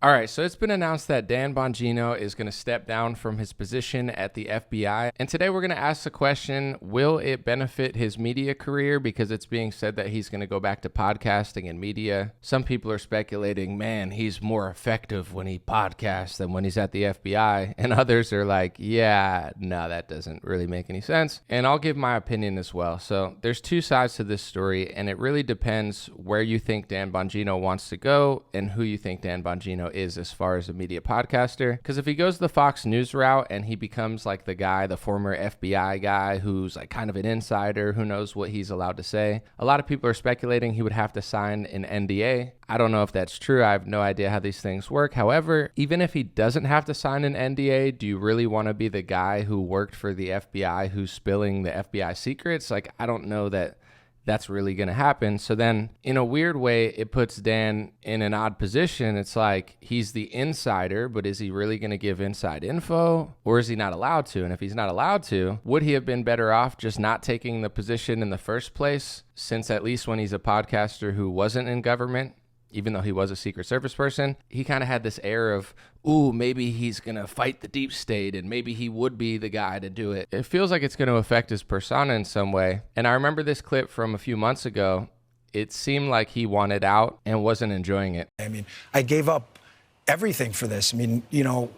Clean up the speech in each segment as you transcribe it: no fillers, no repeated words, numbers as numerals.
All right, so it's been announced that Dan Bongino is going to step down from his position at the FBI. And today we're going to ask the question, will it benefit his media career? Because it's being said that he's going to go back to podcasting and media. Some people are speculating, man, he's more effective when he podcasts than when he's at the FBI. And others are like, yeah, no, that doesn't really make any sense. And I'll give my opinion as well. So there's two sides to this story, and it really depends where you think Dan Bongino wants to go and who you think Dan Bongino is as far as a media podcaster. Because if he goes the Fox News route and he becomes like the guy, the former FBI guy who's like kind of an insider, who knows what he's allowed to say, a lot of people are speculating he would have to sign an NDA. I don't know if that's true. I have no idea how these things work. However, even if he doesn't have to sign an NDA, do you really want to be the guy who worked for the FBI who's spilling the FBI secrets? Like, I don't know that that's really going to happen. So then in a weird way, it puts Dan in an odd position. It's like he's the insider, but is he really going to give inside info, or is he not allowed to? And if he's not allowed to, would he have been better off just not taking the position in the first place, since at least when he's a podcaster who wasn't in government, even though he was a Secret Service person, he kind of had this air of, ooh, maybe he's going to fight the deep state and maybe he would be the guy to do it. It feels like it's going to affect his persona in some way. And I remember this clip from a few months ago. It seemed like he wanted out and wasn't enjoying it. I mean, I gave up everything for this. I mean, you know,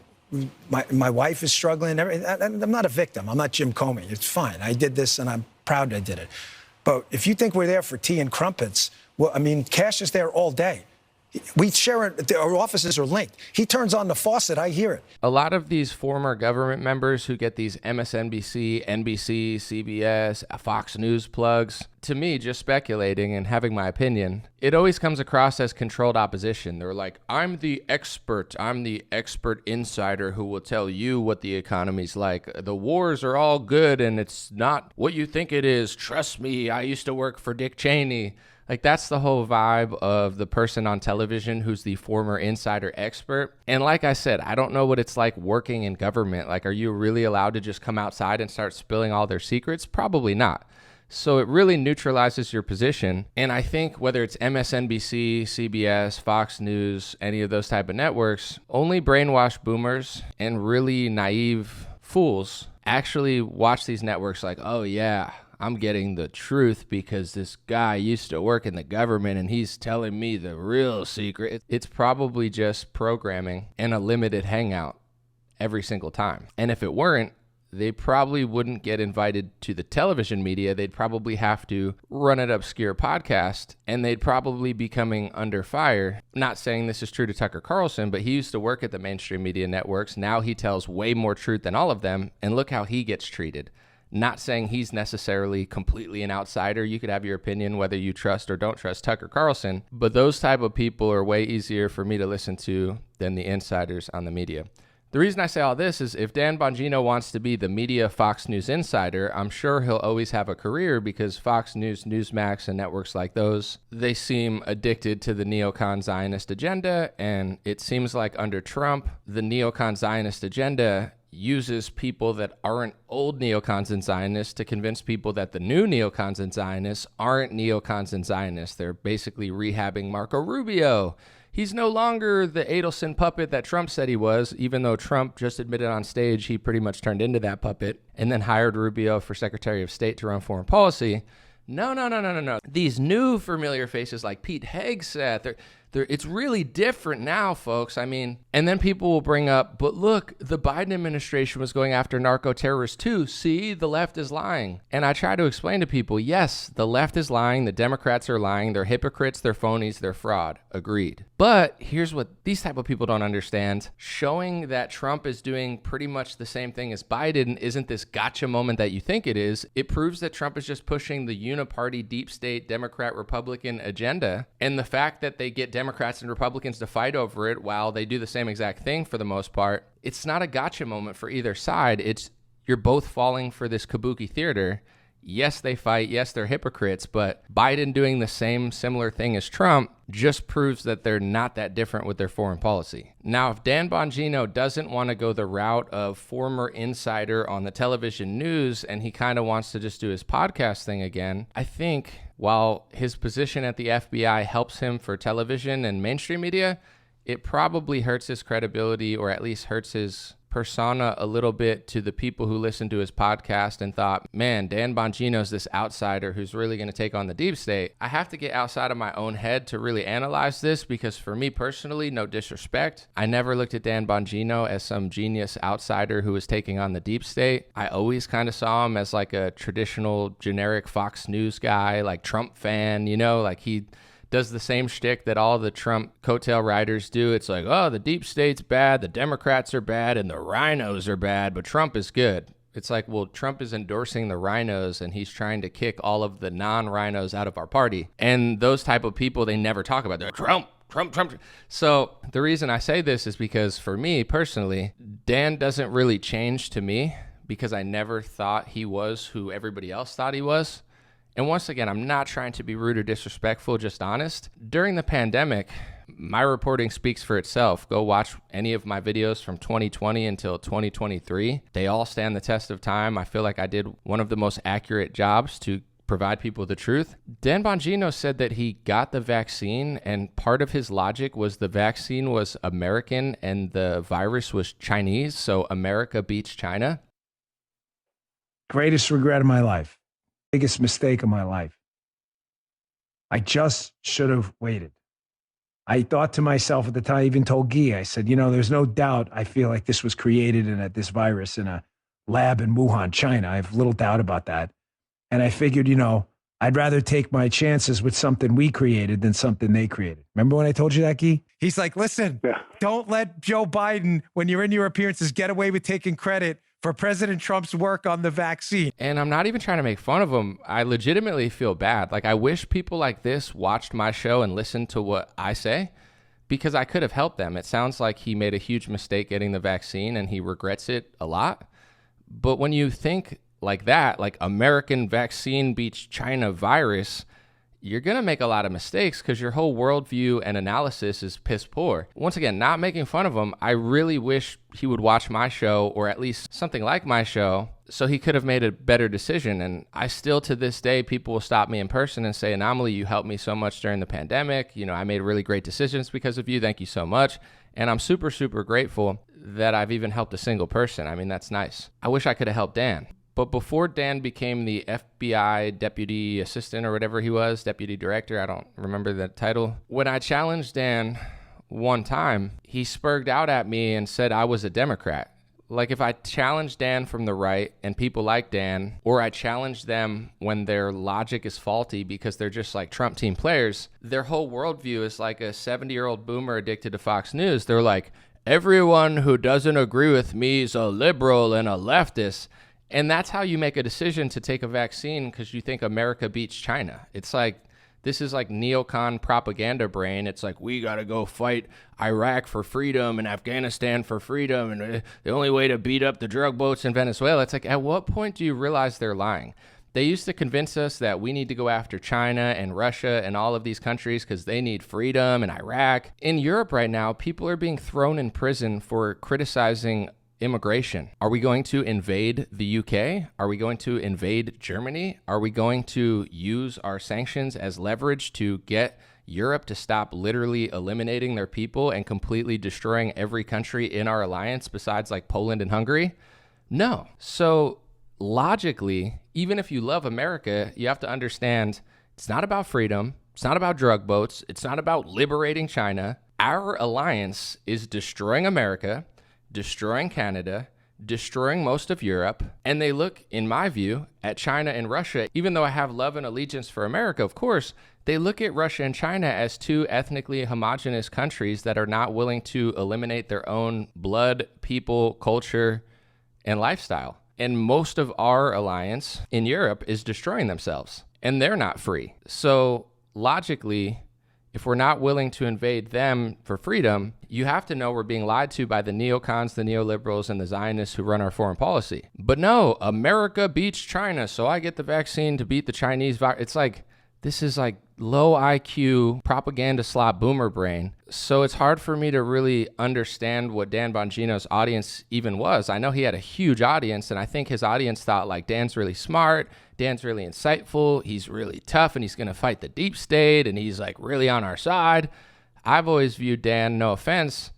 my wife is struggling. I'm not a victim. I'm not Jim Comey. It's fine. I did this and I'm proud I did it. But if you think we're there for tea and crumpets, well, I mean, Cash is there all day. We share it. Our offices are linked. He turns on the faucet. I hear it. A lot of these former government members who get these MSNBC, NBC, CBS, Fox News plugs, to me, just speculating and having my opinion, it always comes across as controlled opposition. They're like, I'm the expert insider who will tell you what the economy's like. The wars are all good and it's not what you think it is. Trust me, I used to work for Dick Cheney. Like, that's the whole vibe of the person on television who's the former insider expert. And like I said, I don't know what it's like working in government. Like, are you really allowed to just come outside and start spilling all their secrets? Probably not. So it really neutralizes your position. And I think whether it's MSNBC, CBS, Fox News, any of those type of networks, only brainwashed boomers and really naive fools actually watch these networks like, oh yeah, I'm getting the truth because this guy used to work in the government and he's telling me the real secret. It's probably just programming and a limited hangout every single time. And if it weren't, they probably wouldn't get invited to the television media. They'd probably have to run an obscure podcast and they'd probably be coming under fire. Not saying this is true to Tucker Carlson, but he used to work at the mainstream media networks. Now he tells way more truth than all of them. And look how he gets treated. Not saying he's necessarily completely an outsider. You could have your opinion whether you trust or don't trust Tucker Carlson, but those type of people are way easier for me to listen to than the insiders on the media. The reason I say all this is if Dan Bongino wants to be the media Fox News insider, I'm sure he'll always have a career because Fox News, Newsmax, and networks like those, they seem addicted to the neocon Zionist agenda, and it seems like under Trump, the neocon Zionist agenda uses people that aren't old neocons and Zionists to convince people that the new neocons and Zionists aren't neocons and Zionists. They're basically rehabbing Marco Rubio. He's no longer the Adelson puppet that Trump said he was, even though Trump just admitted on stage he pretty much turned into that puppet and then hired Rubio for Secretary of State to run foreign policy. No. These new familiar faces like Pete Hegseth, it's really different now, folks. I mean, and then people will bring up, but look, the Biden administration was going after narco-terrorists too. See, the left is lying. And I try to explain to people, yes, the left is lying. The Democrats are lying. They're hypocrites. They're phonies. They're fraud. Agreed. But here's what these type of people don't understand. Showing that Trump is doing pretty much the same thing as Biden isn't this gotcha moment that you think it is. It proves that Trump is just pushing the uniparty, deep state, Democrat, Republican agenda. And the fact that they get Democrats and Republicans to fight over it while they do the same exact thing for the most part, it's not a gotcha moment for either side. It's you're both falling for this kabuki theater. Yes, they fight. Yes, they're hypocrites. But Biden doing the same similar thing as Trump just proves that they're not that different with their foreign policy. Now, if Dan Bongino doesn't want to go the route of former insider on the television news and he kind of wants to just do his podcast thing again, I think while his position at the FBI helps him for television and mainstream media, it probably hurts his credibility, or at least hurts his persona a little bit to the people who listened to his podcast and thought, man, Dan Bongino's this outsider who's really going to take on the deep state. I have to get outside of my own head to really analyze this, because for me personally, no disrespect, I never looked at Dan Bongino as some genius outsider who was taking on the deep state. I always kind of saw him as like a traditional generic Fox News guy, like Trump fan, you know, like he does the same shtick that all the Trump coattail riders do. It's like, oh, the deep state's bad, the Democrats are bad, and the rhinos are bad, but Trump is good. It's like, well, Trump is endorsing the rhinos, and he's trying to kick all of the non-rhinos out of our party. And those type of people, they never talk about. They're like, Trump. So the reason I say this is because for me personally, Dan doesn't really change to me, because I never thought he was who everybody else thought he was. And once again, I'm not trying to be rude or disrespectful, just honest. During the pandemic, my reporting speaks for itself. Go watch any of my videos from 2020 until 2023. They all stand the test of time. I feel like I did one of the most accurate jobs to provide people the truth. Dan Bongino said that he got the vaccine, and part of his logic was the vaccine was American and the virus was Chinese, so America beats China. Greatest regret of my life. Biggest mistake of my life. I just should have waited. I thought to myself at the time, I even told Guy, I said, there's no doubt I feel like this was created this virus in a lab in Wuhan, China. I have little doubt about that. And I figured, I'd rather take my chances with something we created than something they created. Remember when I told you that, Guy? He's like, listen, Don't let Joe Biden, when you're in your appearances, get away with taking credit for President Trump's work on the vaccine. And I'm not even trying to make fun of him. I legitimately feel bad. Like, I wish people like this watched my show and listened to what I say, because I could have helped them. It sounds like he made a huge mistake getting the vaccine and he regrets it a lot. But when you think like that, like American vaccine beats China virus, you're going to make a lot of mistakes because your whole worldview and analysis is piss poor. Once again, not making fun of him. I really wish he would watch my show, or at least something like my show, so he could have made a better decision. And I still, to this day, people will stop me in person and say, Anomaly, you helped me so much during the pandemic. I made really great decisions because of you. Thank you so much. And I'm super, super grateful that I've even helped a single person. I mean, that's nice. I wish I could have helped Dan. But before Dan became the FBI deputy assistant or whatever he was, deputy director, I don't remember the title. When I challenged Dan one time, he spurged out at me and said I was a Democrat. Like, if I challenge Dan from the right and people like Dan, or I challenge them when their logic is faulty because they're just like Trump team players, their whole worldview is like a 70-year-old boomer addicted to Fox News. They're like, everyone who doesn't agree with me is a liberal and a leftist. And that's how you make a decision to take a vaccine, because you think America beats China. It's like, this is like neocon propaganda brain. It's like, we got to go fight Iraq for freedom and Afghanistan for freedom, and the only way to beat up the drug boats in Venezuela. It's like, at what point do you realize they're lying? They used to convince us that we need to go after China and Russia and all of these countries because they need freedom, and Iraq. In Europe right now, people are being thrown in prison for criticizing immigration. Are we going to invade the UK? Are we going to invade Germany? Are we going to use our sanctions as leverage to get Europe to stop literally eliminating their people and completely destroying every country in our alliance besides like Poland and Hungary? No. So logically, even if you love America, you have to understand it's not about freedom. It's not about drug boats. It's not about liberating China. Our alliance is destroying America, destroying Canada, destroying most of Europe, and they look, in my view, at China and Russia. Even though I have love and allegiance for America, of course, they look at Russia and China as two ethnically homogenous countries that are not willing to eliminate their own blood, people, culture, and lifestyle. And most of our alliance in Europe is destroying themselves, and they're not free. So logically, if we're not willing to invade them for freedom, you have to know we're being lied to by the neocons, the neoliberals, and the Zionists who run our foreign policy. But no, America beats China, so I get the vaccine to beat the Chinese virus. It's like, this is like low IQ propaganda slot boomer brain. So it's hard for me to really understand what Dan Bongino's audience even was. I know he had a huge audience, and I think his audience thought like, Dan's really smart, Dan's really insightful, he's really tough, and he's going to fight the deep state, and he's like really on our side. I've always viewed Dan, no offense,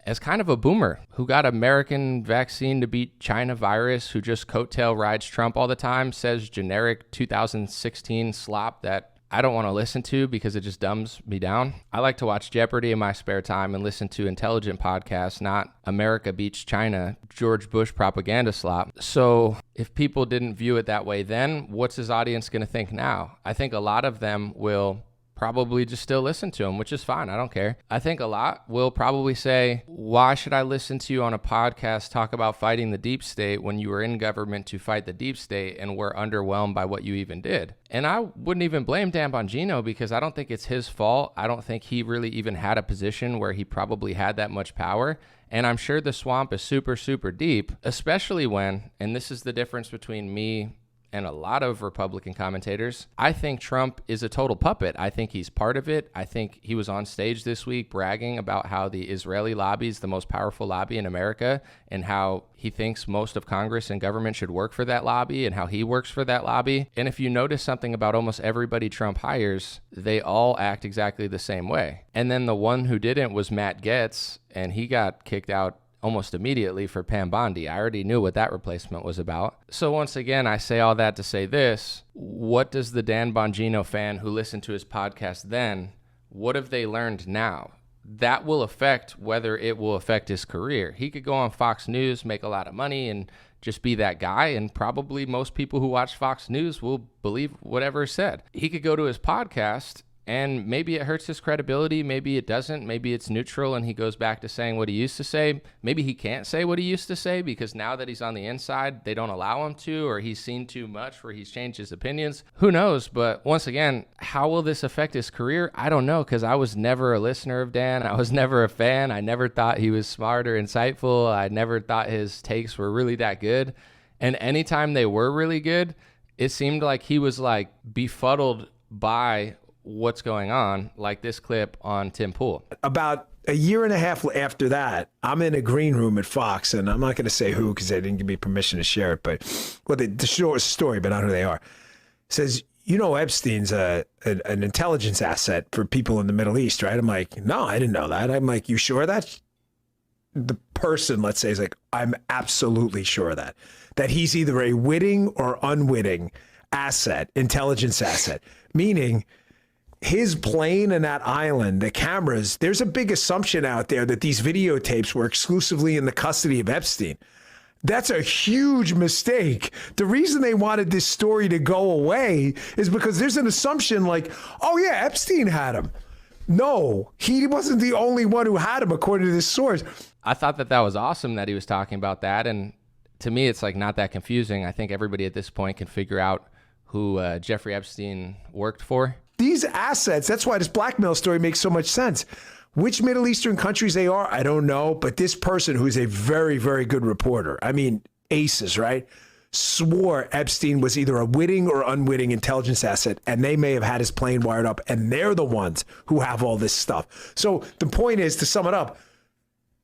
as kind of a boomer who got American vaccine to beat China virus, who just coattail rides Trump all the time, says generic 2016 slop that I don't want to listen to because it just dumbs me down. I like to watch Jeopardy in my spare time and listen to intelligent podcasts, not America beats China, George Bush propaganda slop. So if people didn't view it that way then, what's his audience going to think now? I think a lot of them will probably just still listen to him, which is fine. I don't care. I think a lot will probably say, why should I listen to you on a podcast talk about fighting the deep state when you were in government to fight the deep state and were underwhelmed by what you even did? And I wouldn't even blame Dan Bongino because I don't think it's his fault. I don't think he really even had a position where he probably had that much power. And I'm sure the swamp is super, super deep, especially when, and this is the difference between me and a lot of Republican commentators, I think Trump is a total puppet. I think he's part of it. I think he was on stage this week bragging about how the Israeli lobby is the most powerful lobby in America and how he thinks most of Congress and government should work for that lobby and how he works for that lobby. And if you notice something about almost everybody Trump hires, they all act exactly the same way. And then the one who didn't was Matt Gaetz, and he got kicked out almost immediately for Pam Bondi. I already knew what that replacement was about. So once again, I say all that to say this. What does the Dan Bongino fan who listened to his podcast then, what have they learned now? That will affect whether it will affect his career. He could go on Fox News, make a lot of money, and just be that guy, and probably most people who watch Fox News will believe whatever is said. He could go to his podcast and maybe it hurts his credibility. Maybe it doesn't. Maybe it's neutral and he goes back to saying what he used to say. Maybe he can't say what he used to say because now that he's on the inside, they don't allow him to, or he's seen too much where he's changed his opinions. Who knows? But once again, how will this affect his career? I don't know, because I was never a listener of Dan. I was never a fan. I never thought he was smart or insightful. I never thought his takes were really that good. And anytime they were really good, it seemed like he was like befuddled by what's going on, like this clip on Tim Pool. About a year and a half after that, I'm in a green room at Fox, and I'm not going to say who because they didn't give me permission to share it, but the short story, but not who they are. It says, you know, Epstein's an intelligence asset for people in the Middle East, right? I'm like, no, I didn't know that. I'm like, you sure of that? The person, let's say, is like, I'm absolutely sure of that he's either a witting or unwitting asset, intelligence asset, meaning his plane and that island, the cameras, there's a big assumption out there that these videotapes were exclusively in the custody of Epstein. That's a huge mistake. The reason they wanted this story to go away is because there's an assumption like, oh yeah, Epstein had him. No, he wasn't the only one who had him, according to this source. I thought that was awesome that he was talking about that. And to me, it's like not that confusing. I think everybody at this point can figure out who Jeffrey Epstein worked for. These assets, that's why this blackmail story makes so much sense. Which Middle Eastern countries they are, I don't know. But this person, who's a very, very good reporter, I mean, aces, right, swore Epstein was either a witting or unwitting intelligence asset, and they may have had his plane wired up, and they're the ones who have all this stuff. So the point is, to sum it up,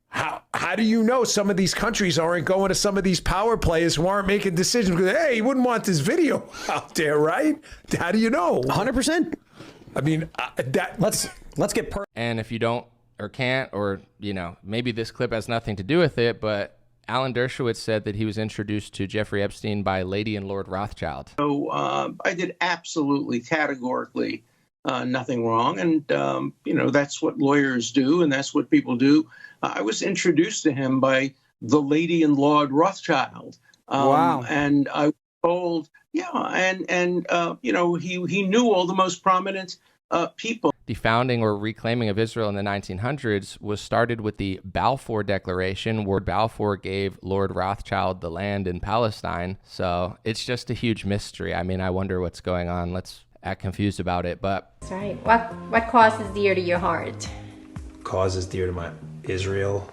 how do you know some of these countries aren't going to some of these power players who aren't making decisions? Because, hey, you wouldn't want this video out there, right? How do you know? 100%. I mean, let's get And if you don't or can't, or, you know, maybe this clip has nothing to do with it, but Alan Dershowitz said that he was introduced to Jeffrey Epstein by Lady and Lord Rothschild. So I did absolutely categorically nothing wrong. And, you know, that's what lawyers do and that's what people do. I was introduced to him by the Lady and Lord Rothschild. Wow. And I was told, yeah, and you know, he knew all the most prominent people. The founding or reclaiming of Israel in the 1900s was started with the Balfour Declaration, where Balfour gave Lord Rothschild the land in Palestine. So it's just a huge mystery. I mean, I wonder what's going on. Let's act confused about it, but... That's right. What cause is dear to your heart? Cause is dear to my Israel,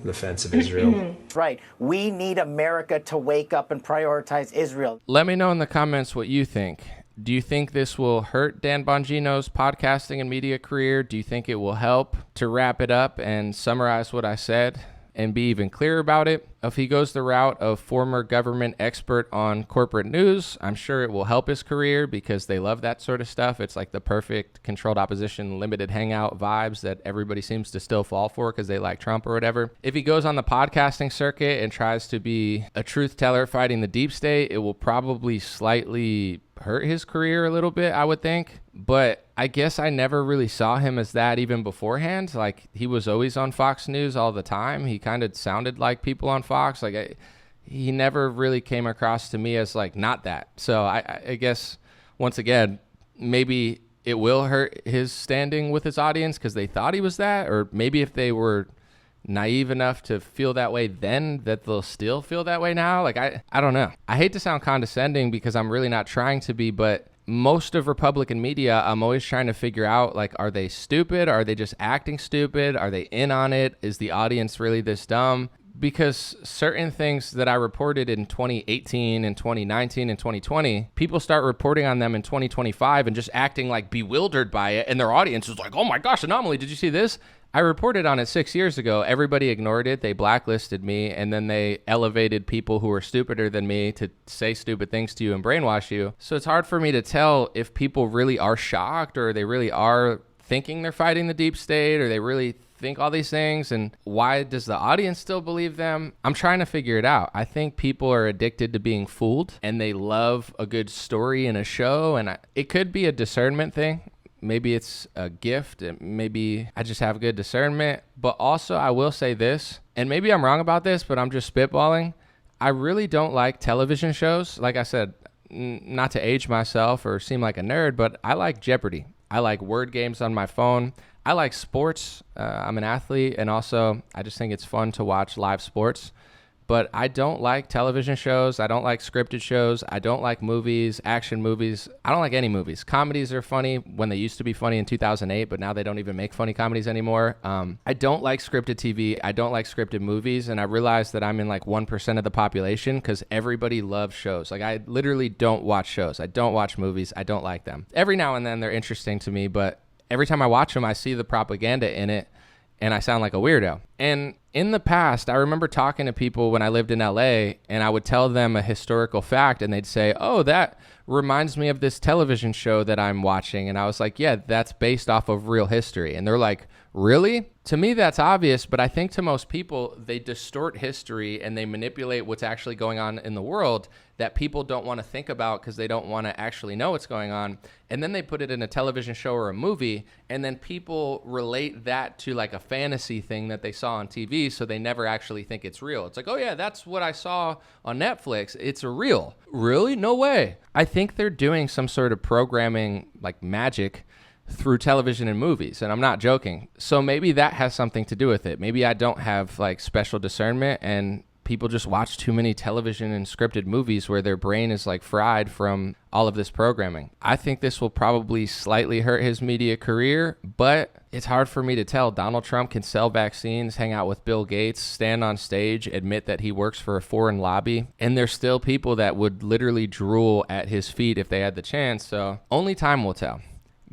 the defense of Israel. right. We need America to wake up and prioritize Israel. Let me know in the comments what you think. Do you think this will hurt Dan Bongino's podcasting and media career? Do you think it will help? To wrap it up and summarize what I said, and be even clearer about it. If he goes the route of former government expert on corporate news, I'm sure it will help his career because they love that sort of stuff. It's like the perfect controlled opposition, limited hangout vibes that everybody seems to still fall for because they like Trump or whatever. If he goes on the podcasting circuit and tries to be a truth teller fighting the deep state, it will probably slightly hurt his career a little bit, I would think. But I guess I never really saw him as that even beforehand. Like, he was always on Fox News all the time. He kind of sounded like people on Fox. Like, he never really came across to me as like not that. So I guess once again, maybe it will hurt his standing with his audience because they thought he was that, or maybe if they were naive enough to feel that way then, that they'll still feel that way now. Like, I don't know. I hate to sound condescending because I'm really not trying to be, but most of Republican media, I'm always trying to figure out, like, are they stupid? Are they just acting stupid? Are they in on it? Is the audience really this dumb? Because certain things that I reported in 2018 and 2019 and 2020, people start reporting on them in 2025 and just acting like bewildered by it. And their audience is like, oh my gosh, anomaly, did you see this? I reported on it 6 years ago. Everybody ignored it. They blacklisted me, and then they elevated people who were stupider than me to say stupid things to you and brainwash you. So it's hard for me to tell if people really are shocked, or they really are thinking they're fighting the deep state, or they really think all these things, and why does the audience still believe them? I'm trying to figure it out. I think people are addicted to being fooled, and they love a good story in a show, and it could be a discernment thing. Maybe it's a gift. Maybe I just have good discernment. But also, I will say this, and maybe I'm wrong about this, but I'm just spitballing. I really don't like television shows. Like I said, not to age myself or seem like a nerd, but I like Jeopardy. I like word games on my phone. I like sports. I'm an athlete, and also I just think it's fun to watch live sports. But I don't like television shows. I don't like scripted shows. I don't like movies, action movies. I don't like any movies. Comedies are funny when they used to be funny in 2008, but now they don't even make funny comedies anymore. I don't like scripted TV. I don't like scripted movies. And I realize that I'm in like 1% of the population because everybody loves shows. Like, I literally don't watch shows. I don't watch movies. I don't like them. Every now and then they're interesting to me, but every time I watch them, I see the propaganda in it, and I sound like a weirdo. And in the past, I remember talking to people when I lived in LA, and I would tell them a historical fact, and they'd say, oh, that reminds me of this television show that I'm watching. And I was like, yeah, that's based off of real history. And they're like, really? To me, that's obvious, but I think to most people, they distort history and they manipulate what's actually going on in the world that people don't want to think about because they don't want to actually know what's going on. And then they put it in a television show or a movie, and then people relate that to like a fantasy thing that they saw on TV, so they never actually think it's real. It's like, oh yeah, that's what I saw on Netflix. It's real. Really? No way. I think they're doing some sort of programming like magic through television and movies, and I'm not joking. So maybe that has something to do with it. Maybe I don't have like special discernment, and people just watch too many television and scripted movies where their brain is like fried from all of this programming. I think this will probably slightly hurt his media career, but it's hard for me to tell. Donald Trump can sell vaccines, hang out with Bill Gates, stand on stage, admit that he works for a foreign lobby, and there's still people that would literally drool at his feet if they had the chance. So only time will tell.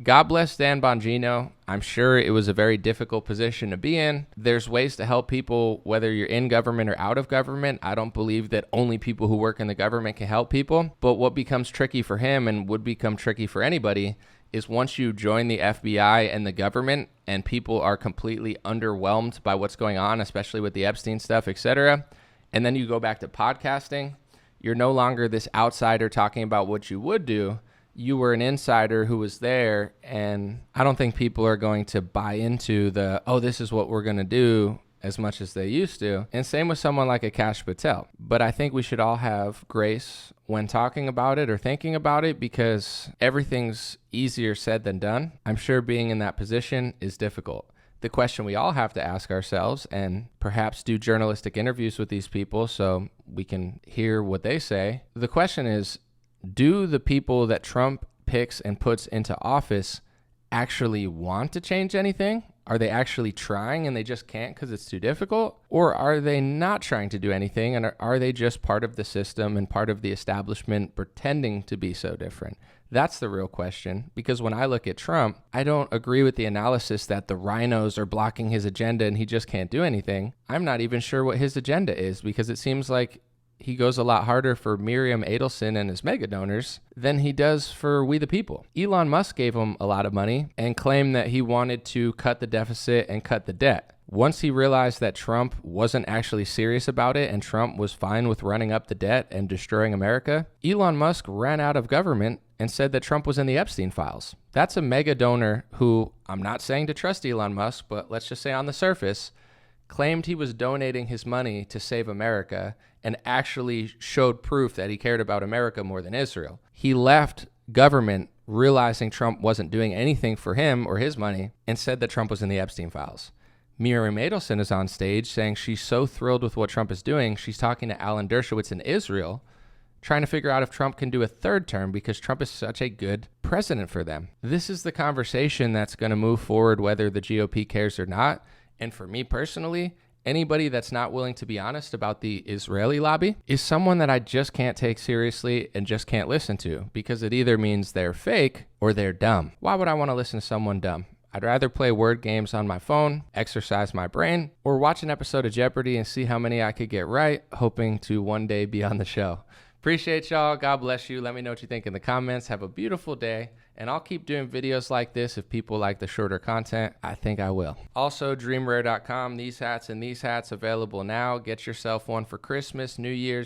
God bless Dan Bongino. I'm sure it was a very difficult position to be in. There's ways to help people, whether you're in government or out of government. I don't believe that only people who work in the government can help people. But what becomes tricky for him, and would become tricky for anybody, is once you join the FBI and the government and people are completely underwhelmed by what's going on, especially with the Epstein stuff, etc., and then you go back to podcasting, you're no longer this outsider talking about what you would do. You were an insider who was there, and I don't think people are going to buy into the, oh, this is what we're going to do as much as they used to. And same with someone like a Kash Patel. But I think we should all have grace when talking about it or thinking about it, because everything's easier said than done. I'm sure being in that position is difficult. The question we all have to ask ourselves, and perhaps do journalistic interviews with these people so we can hear what they say. The question is, do the people that Trump picks and puts into office actually want to change anything? Are they actually trying and they just can't because it's too difficult? Or are they not trying to do anything and are they just part of the system and part of the establishment pretending to be so different? That's the real question, because when I look at Trump, I don't agree with the analysis that the rhinos are blocking his agenda and he just can't do anything. I'm not even sure what his agenda is, because it seems like he goes a lot harder for Miriam Adelson and his mega donors than he does for we the people. Elon Musk gave him a lot of money and claimed that he wanted to cut the deficit and cut the debt. Once he realized that Trump wasn't actually serious about it and Trump was fine with running up the debt and destroying America, Elon Musk ran out of government and said that Trump was in the Epstein files. That's a mega donor who, I'm not saying to trust Elon Musk, but let's just say on the surface, claimed he was donating his money to save America and actually showed proof that he cared about America more than Israel. He left government realizing Trump wasn't doing anything for him or his money and said that Trump was in the Epstein files. Miriam Adelson is on stage saying she's so thrilled with what Trump is doing, she's talking to Alan Dershowitz in Israel, trying to figure out if Trump can do a third term because Trump is such a good president for them. This is the conversation that's going to move forward whether the GOP cares or not. And for me personally, anybody that's not willing to be honest about the Israeli lobby is someone that I just can't take seriously and just can't listen to, because it either means they're fake or they're dumb. Why would I want to listen to someone dumb? I'd rather play word games on my phone, exercise my brain, or watch an episode of Jeopardy and see how many I could get right, hoping to one day be on the show. Appreciate y'all. God bless you. Let me know what you think in the comments. Have a beautiful day. And I'll keep doing videos like this if people like the shorter content. I think I will. Also, dreamrare.com. These hats and these hats available now. Get yourself one for Christmas, New Year's.